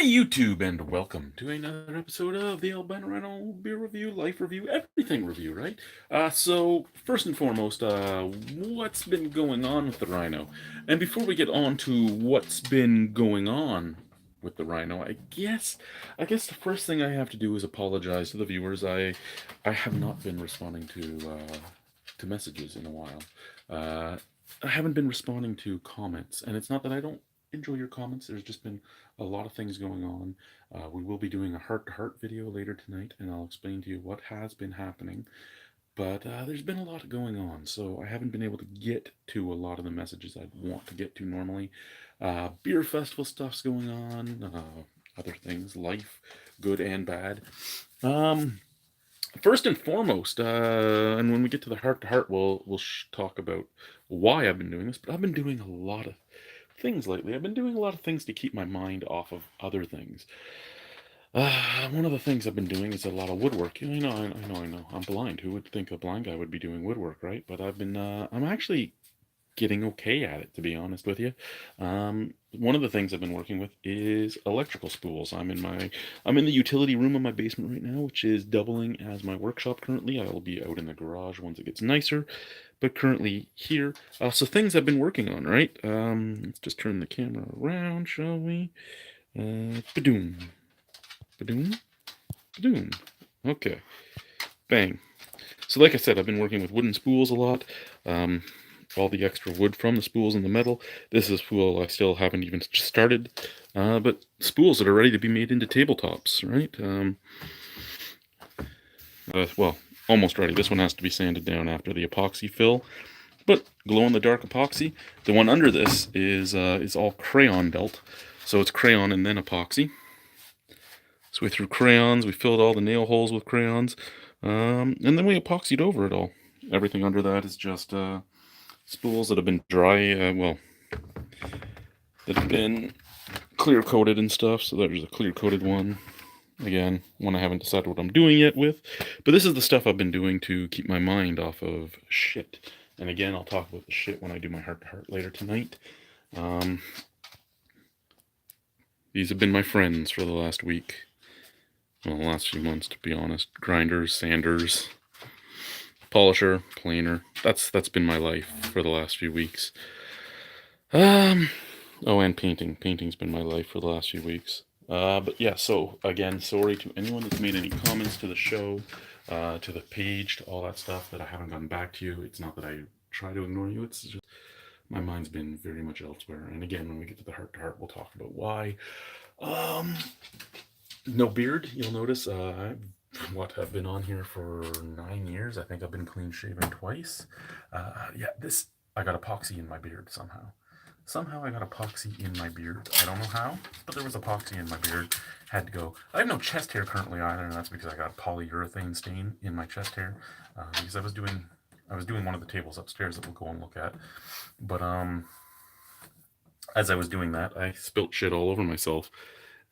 Hey YouTube, and welcome to another episode of the Albino Rhino beer review, life review, everything review, right? So first and foremost, what's been going on with the Rhino? And before we get on to what's been going on with the Rhino, I guess the first thing I have to do is apologize to the viewers. I have not been responding to messages in a while. I haven't been responding to comments, and it's not that I don't enjoy your comments. There's just been a lot of things going on. We will be doing a heart-to-heart video later tonight, and I'll explain to you what has been happening. But there's been a lot going on, so I haven't been able to get to a lot of the messages I'd want to get to normally. Beer festival stuff's going on, other things, life, good and bad. First and foremost, and when we get to the heart-to-heart, we'll talk about why I've been doing this. But I've been doing a lot of things lately. I've been doing a lot of things to keep my mind off of other things. One of the things I've been doing is a lot of woodwork. I know. I'm blind. Who would think a blind guy would be doing woodwork, right? But I'm actually getting okay at it, to be honest with you. One of the things I've been working with is electrical spools. I'm in the utility room of my basement right now, which is doubling as my workshop currently. I will be out in the garage once it gets nicer, but currently here. So things I've been working on, right? Let's just turn the camera around, shall we? Badoom. Badoom. Badoom. Okay. Bang. So like I said, I've been working with wooden spools a lot. All the extra wood from the spools and the metal. This is a spool I still haven't even started. But spools that are ready to be made into tabletops, right? Well, almost ready. This one has to be sanded down after the epoxy fill. But glow-in-the-dark epoxy. The one under this is all crayon built. So it's crayon and then epoxy. So we threw crayons, we filled all the nail holes with crayons, and then we epoxied over it all. Everything under that is just spools that have been dry, that have been clear-coated and stuff. So there's a clear-coated one. Again, one I haven't decided what I'm doing yet with. But this is the stuff I've been doing to keep my mind off of shit. And again, I'll talk about the shit when I do my heart-to-heart later tonight. These have been my friends for the last week. Well, the last few months, to be honest. Grinders, sanders, polisher, planer. That's been my life for the last few weeks. Oh, and painting. Painting's been my life for the last few weeks. But yeah, so again, sorry to anyone that's made any comments to the show, to the page, to all that stuff that I haven't gotten back to you. It's not that I try to ignore you, it's just my mind's been very much elsewhere. And again, when we get to the heart-to-heart, we'll talk about why. No beard, you'll notice. I've been on here for 9 years. I think I've been clean shaven twice. Yeah, I got epoxy in my beard somehow. Somehow I got epoxy in my beard. I don't know how, but there was epoxy in my beard. Had to go. I have no chest hair currently either, and that's because I got polyurethane stain in my chest hair. Because I was doing one of the tables upstairs that we'll go and look at. But as I was doing that, I spilt shit all over myself.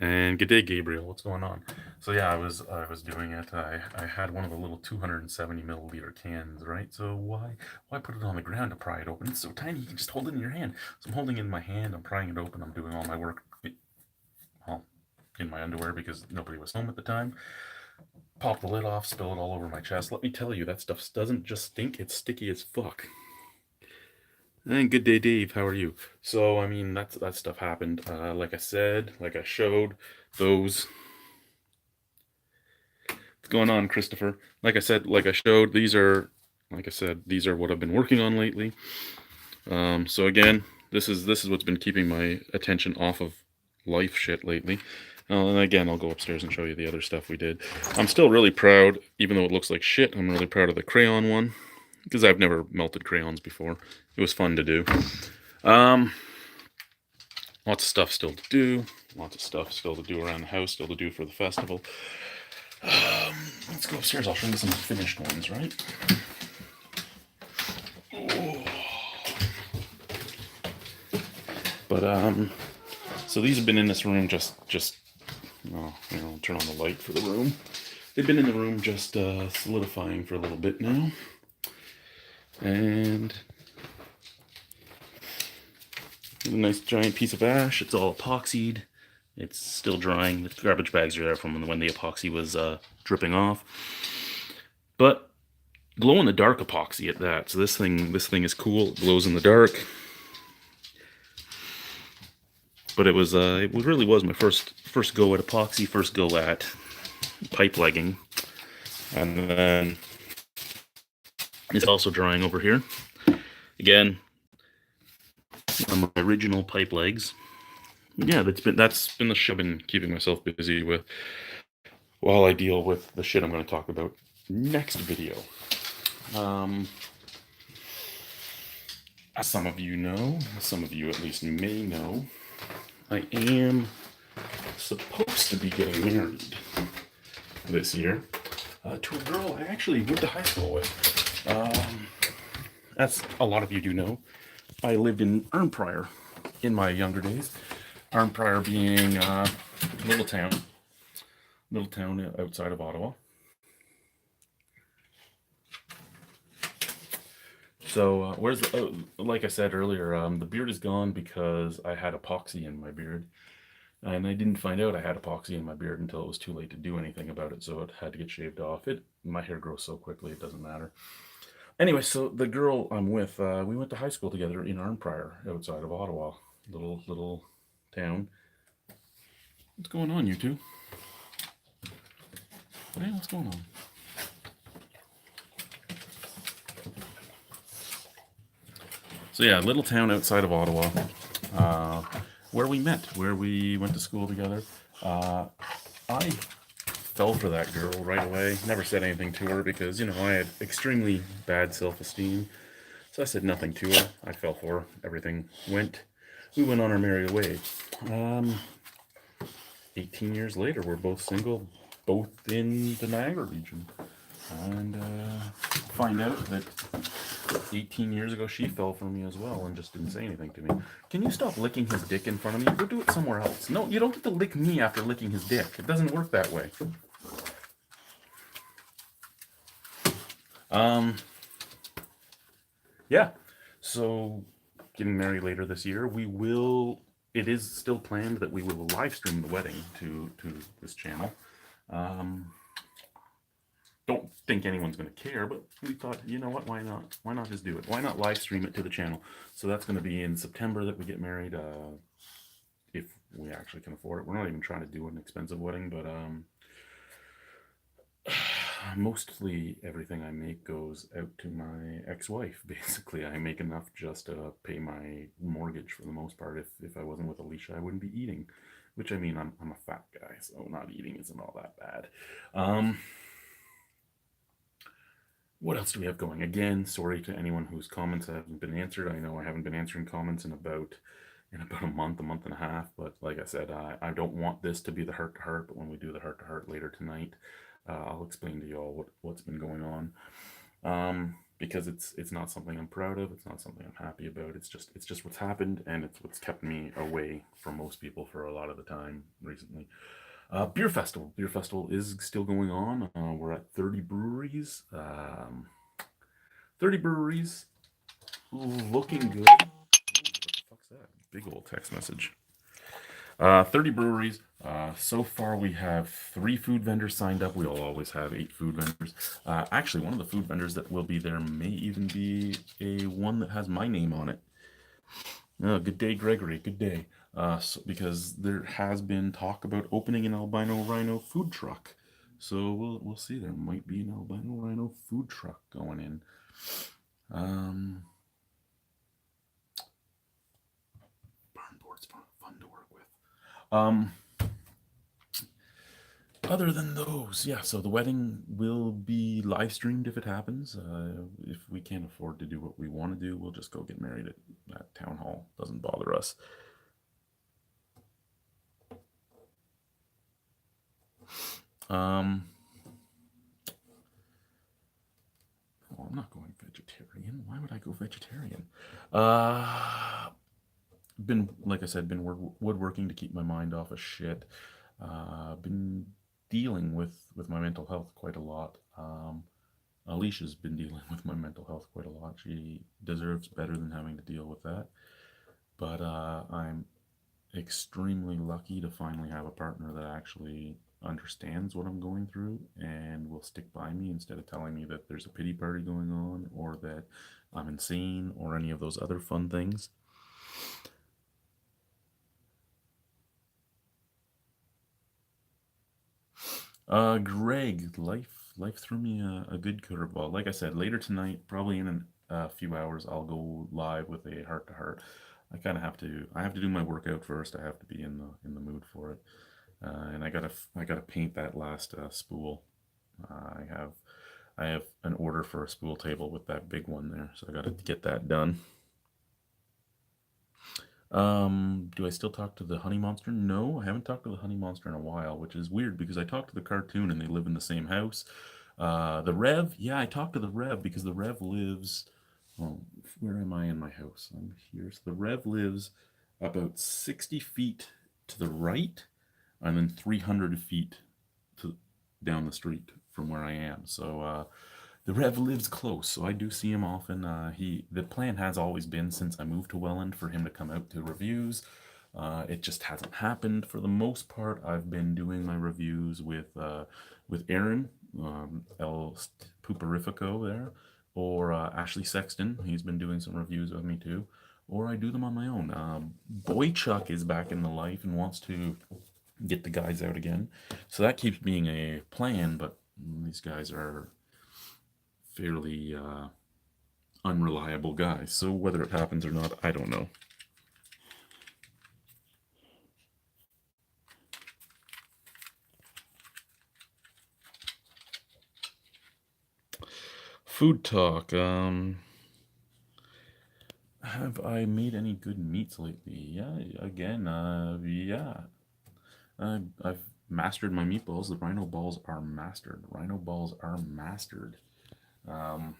And good day, Gabriel. What's going on? So yeah, I was doing it. I had one of the little 270 milliliter cans, right? So why put it on the ground to pry it open? It's so tiny, you can just hold it in your hand. So I'm holding it in my hand. I'm prying it open. I'm doing all my work, well, in my underwear because nobody was home at the time. Pop the lid off, spill it all over my chest. Let me tell you, that stuff doesn't just stink. It's sticky as fuck. And good day, Dave. How are you? So, I mean, that stuff happened. Like I said, like I showed, those. What's going on, Christopher? Like I said, like I showed, these are what I've been working on lately. So again, this is what's been keeping my attention off of life shit lately. And again, I'll go upstairs and show you the other stuff we did. I'm still really proud, even though it looks like shit, I'm really proud of the crayon one. Because I've never melted crayons before. It was fun to do. Lots of stuff still to do. Lots of stuff still to do around the house, still to do for the festival. Let's go upstairs. I'll show you some finished ones, right? Oh. But, so these have been in this room I'll turn on the light for the room. They've been in the room just solidifying for a little bit now. And a nice giant piece of ash. It's all epoxied. It's still drying. The garbage bags are there from when the epoxy was dripping off. But glow in the dark epoxy at that. So this thing is cool. It glows in the dark. But it really was my first go at epoxy, first go at pipe legging, and then it's also drying over here. Again, on my original pipe legs. Yeah, that's been the shit I've been keeping myself busy with while I deal with the shit I'm going to talk about next video. Um, as some of you know, some of you at least may know, I am supposed to be getting married this year to a girl I actually went to high school with. As a lot of you do know, I lived in Arnprior in my younger days. Arnprior being a little town outside of Ottawa. So where's like I said earlier, the beard is gone because I had epoxy in my beard, and I didn't find out I had epoxy in my beard until it was too late to do anything about it. So it had to get shaved off. My hair grows so quickly it doesn't matter. Anyway, so the girl I'm with, we went to high school together in Arnprior, outside of Ottawa, little town. What's going on, you two? Hey, what's going on? So yeah, little town outside of Ottawa, uh, where we met, where we went to school together. I fell for that girl right away. Never said anything to her because I had extremely bad self-esteem. So I said nothing to her. I fell for her. Everything went. We went on our merry way. Um, 18 years later, we're both single, both in the Niagara region. And find out that 18 years ago she fell for me as well and just didn't say anything to me. Can you stop licking his dick in front of me? Go do it somewhere else. No, you don't get to lick me after licking his dick. It doesn't work that way. Um, yeah. So getting married later this year, we will. It is still planned that we will live stream the wedding to this channel. Um, don't think anyone's going to care, but we thought, you know what, why not? Why not just do it? Why not live stream it to the channel? So that's going to be in September that we get married, if we actually can afford it. We're not even trying to do an expensive wedding, but mostly everything I make goes out to my ex-wife. Basically, I make enough just to pay my mortgage for the most part. If I wasn't with Alicia, I wouldn't be eating. Which, I mean, I'm a fat guy, so not eating isn't all that bad. What else do we have going? Again, sorry to anyone whose comments haven't been answered. I know I haven't been answering comments in about a month and a half. But like I said, I don't want this to be the heart to heart. But when we do the heart to heart later tonight, I'll explain to you all what's been going on. Because it's not something I'm proud of. It's not something I'm happy about. It's just what's happened, and it's what's kept me away from most people for a lot of the time recently. Beer festival. Beer festival is still going on. We're at 30 breweries. 30 breweries. Looking good. Ooh, what the fuck's that? Big old text message. 30 breweries. So far, we have 3 food vendors signed up. We'll always have 8 food vendors. Actually, one of the food vendors that will be there may even be a one that has my name on it. Oh, good day, Gregory. Good day. Because there has been talk about opening an albino rhino food truck. So we'll see. There might be an albino rhino food truck going in. Barn board's fun to work with. Um, Other than those, yeah. So the wedding will be live streamed if it happens. If we can't afford to do what we want to do, we'll just go get married at town hall. Doesn't bother us. Um, well, I'm not going vegetarian. Why would I go vegetarian? Uh, been like I said, been woodworking to keep my mind off of shit. Been dealing with my mental health quite a lot. Alicia's been dealing with my mental health quite a lot. She deserves better than having to deal with that. But I'm extremely lucky to finally have a partner that actually understands what I'm going through and will stick by me instead of telling me that there's a pity party going on or that I'm insane or any of those other fun things. Greg, life threw me a good curveball. Like I said, later tonight, probably in a few hours, I'll go live with a heart to heart. I have to do my workout first. I have to be in the mood for it, and I gotta paint that last spool. I have I have an order for a spool table with that big one there, so I gotta get that done. Do I still talk to the honey monster? No, I haven't talked to the honey monster in a while, which is weird because I talked to the cartoon and they live in the same house. The Rev, yeah, I talked to the Rev because the Rev lives. Oh, where am I in my house? I'm here. So the Rev lives about 60 feet to the right and then 300 feet to down the street from where I am. So the Rev lives close, so I do see him often. The plan has always been since I moved to Welland for him to come out to reviews. It just hasn't happened for the most part. I've been doing my reviews with Aaron El Puperifico there, or Ashley Sexton. He's been doing some reviews with me too, or I do them on my own. Boy Chuck is back in the life and wants to get the guys out again, so that keeps being a plan. But these guys are fairly unreliable guys. So whether it happens or not, I don't know. Food talk. Have I made any good meats lately? Yeah, again, yeah. I've mastered my meatballs. The Rhino balls are mastered. Rhino balls are mastered. Um,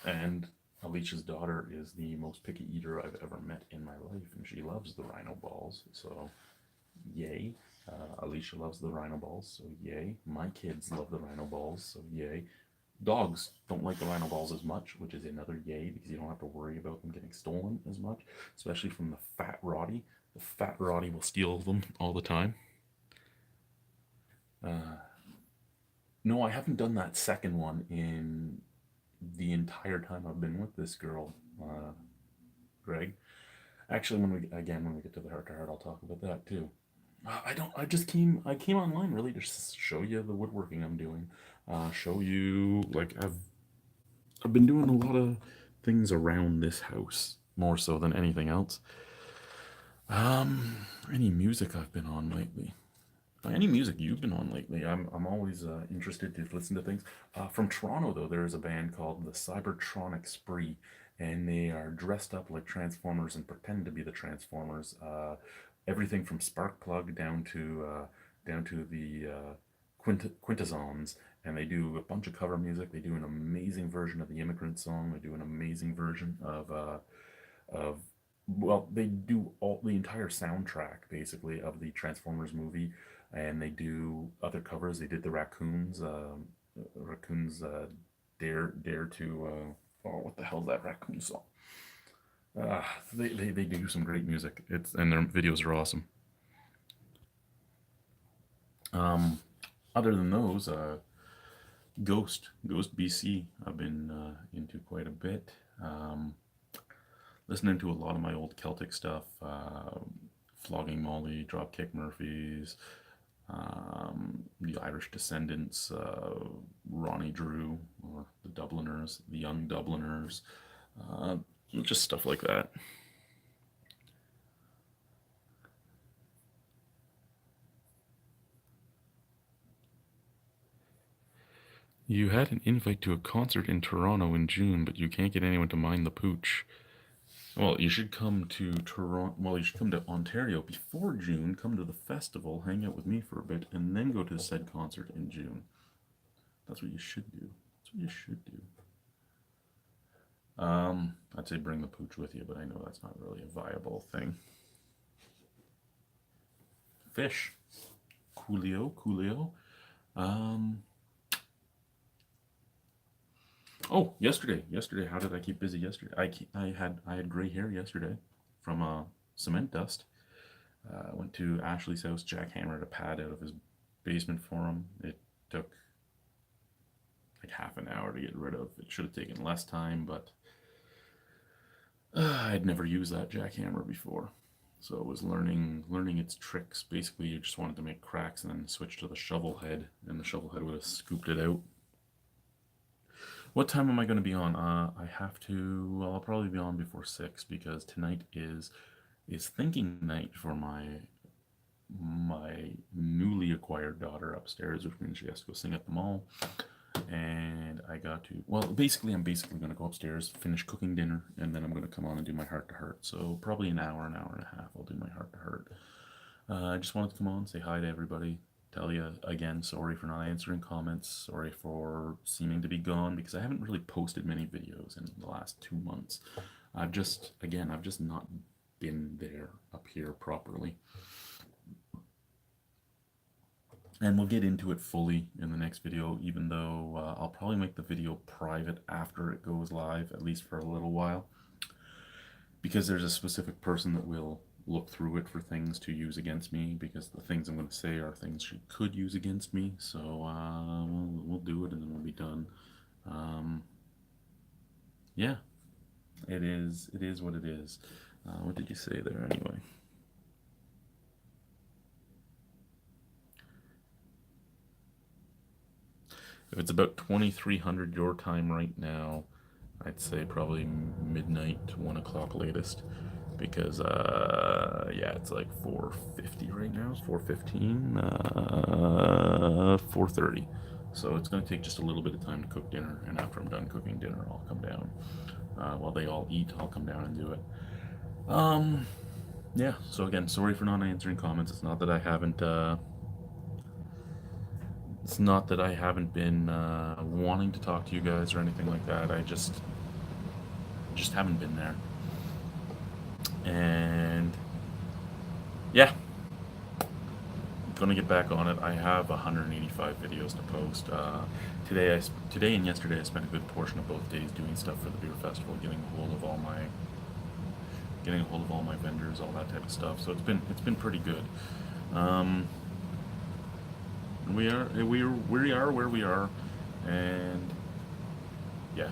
and Alicia's daughter is the most picky eater I've ever met in my life, and she loves the Rhino balls. So yay. Alicia loves the Rhino balls, so yay. My kids love the Rhino balls, so yay. Dogs don't like the Rhino balls as much, which is another yay because you don't have to worry about them getting stolen as much, especially from the fat Roddy. The fat Roddy will steal them all the time. Uh, no, I haven't done that second one in the entire time I've been with this girl, Greg. Actually, when we get to the heart to heart, I'll talk about that too. I don't. I came online really to show you the woodworking I'm doing. Show you I've been doing a lot of things around this house more so than anything else. Any music I've been on lately? Any music you've been on lately? I'm always interested to listen to things. From Toronto though, there is a band called the Cybertronic Spree, and they are dressed up like Transformers and pretend to be the Transformers. Everything from Sparkplug down to the Quintessons, and they do a bunch of cover music. They do an amazing version of the Immigrant Song. They do an amazing version of well, they do all the entire soundtrack basically of the Transformers movie, and they do other covers. They did the Raccoons Dare to oh, what the hell's that raccoon song? They do some great music. It's and their videos are awesome. Um, Other than those, Ghost BC, I've been into quite a bit. Um, Listening to a lot of my old Celtic stuff, Flogging Molly, Dropkick Murphys, the Irish Descendants, Ronnie Drew, or the Dubliners, the Young Dubliners, uh, just stuff like that. You had an invite to a concert in Toronto in June, but you can't get anyone to mind the pooch. Well, you should come to Toronto. Well, you should come to Ontario before June. Come to the festival, hang out with me for a bit, and then go to said concert in June. That's what you should do. That's what you should do. I'd say bring the pooch with you, but I know that's not really a viable thing. Fish, Coolio, Coolio. Um, oh, yesterday. How did I keep busy yesterday? I had gray hair yesterday from cement dust. Went to Ashley's house, jackhammered a pad out of his basement for him. It took like half an hour to get rid of. It should have taken less time, but I'd never used that jackhammer before. So it was learning its tricks. Basically, you just wanted to make cracks and then switch to the shovel head, and the shovel head would have scooped it out. What time am I going to be on? I have to. Well, I'll probably be on before 6 because tonight is thinking night for my newly acquired daughter upstairs, which means she has to go sing at the mall. And I got to, well, basically, I'm basically going to go upstairs, finish cooking dinner, and then I'm going to come on and do my heart to heart. So probably an hour and a half, I'll do my heart to heart. I just wanted to come on, say hi to everybody, tell you again, sorry for not answering comments, sorry for seeming to be gone, because I haven't really posted many videos in the last 2 months. I've just not been there up here properly. And we'll get into it fully in the next video, even though I'll probably make the video private after it goes live, at least for a little while. Because there's a specific person that will look through it for things to use against me, because the things I'm going to say are things she could use against me. So we'll do it and then we'll be done. Yeah, it is what it is. What did you say there anyway? If it's about 2300 your time right now, I'd say probably midnight, 1 o'clock latest. Because, yeah, it's like 4:50 right now. It's 4:15, 4:30. So it's going to take just a little bit of time to cook dinner. And after I'm done cooking dinner, I'll come down. While they all eat, I'll come down and do it. Yeah, so again, sorry for not answering comments. It's not that I haven't been wanting to talk to you guys or anything like that. I just haven't been there. And yeah, I'm gonna get back on it. I have 185 videos to post. Today and yesterday I spent a good portion of both days doing stuff for the beer festival, getting a hold of all my vendors, all that type of stuff. So it's been pretty good. We are where we are, and yeah,